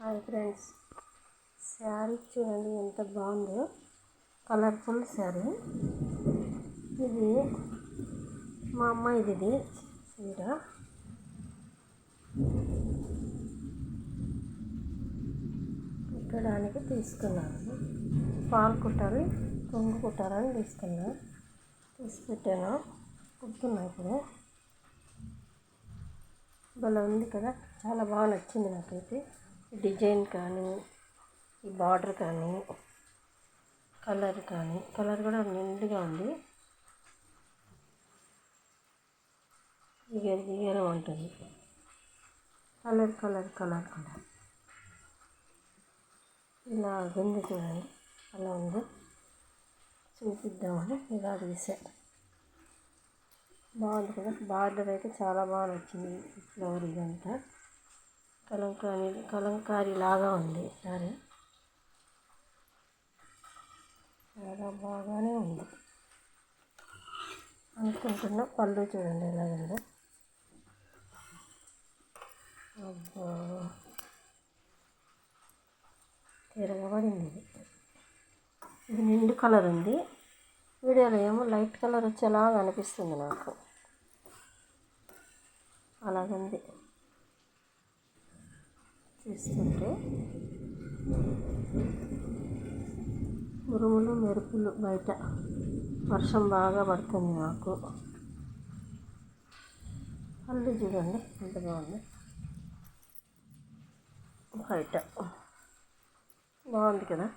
Hi friends, sari చూడండి ఎంత బాగుందో. కలర్ఫుల్ శారీ. ఇది మా అమ్మాయిది. ఇది చీర కుట్టడానికి తీసుకున్నాను. పాలు కుట్టాలి, కొంగు కుట్టాలని తీసుకుపెట్టాను. కుడుతున్నా ఇప్పుడు. భలే ఉంది కదా, చాలా బాగా నచ్చింది నాకైతే. డిజైన్ కానీ, ఈ బార్డర్ కానీ, కలర్ కూడా నిండుగా ఉంది. జిగేరం ఉంటుంది. కలర్ ఇలా ఉంది చూడండి, అలా ఉంది. చూపిద్దామని ఇలా తీసా. బాగుంది కదా, బార్డర్ అయితే చాలా బాగా నచ్చింది. ఫ్లవర్ ఇదంతా కలంకారీ లాగా ఉంది సారీ. చాలా బాగానే ఉంది అనుకుంటున్నా. పళ్ళు చూడండి ఎలా ఉందో. అబ్బా, తిరగబడింది. ఇది నిండు కలర్ ఉంది. వీడియోలో ఏమో లైట్ కలర్ వచ్చేలాగా అనిపిస్తుంది నాకు. అలాగుంది చూస్తుంటే. ఉరుములు మెరుపులు, బయట వర్షం బాగా పడుతుంది నాకు. పళ్ళు చూడండి ఎంత బాగుంది. బయట బాగుంది కదా,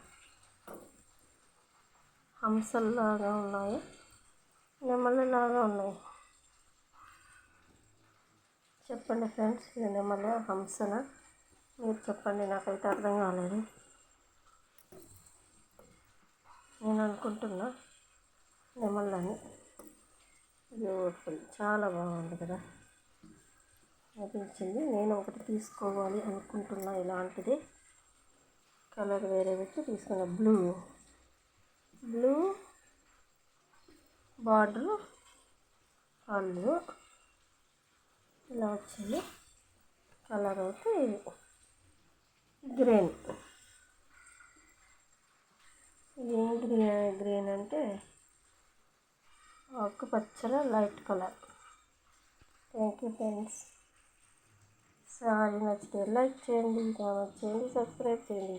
హంసల్లాగా ఉన్నాయి, నెమలిలాగా ఉన్నాయి. చెప్పండి ఫ్రెండ్స్, ఇది నెమల హంసన? మీరు చెప్పండి, నాకైతే అర్థం కాలేదు. నేను అనుకుంటున్నా నెమలని. బ్యూటిఫుల్, చాలా బాగుంది కదా అనిపించింది. నేను ఒకటి తీసుకోవాలి అనుకుంటున్నా ఇలాంటిది. కలర్ వేరే పెట్టి తీసుకున్నా. బ్లూ బార్డరు, పళ్ళు ఇలా వచ్చింది. కలర్ అయితే గ్రీన్. ఏం గ్రీన్ అంటే ఆకుపచ్చల light colour. Thank you friends. Sorry నచ్చితే లైక్ చేయండి, కామెంట్ చేయండి, సబ్స్క్రైబ్ చేయండి.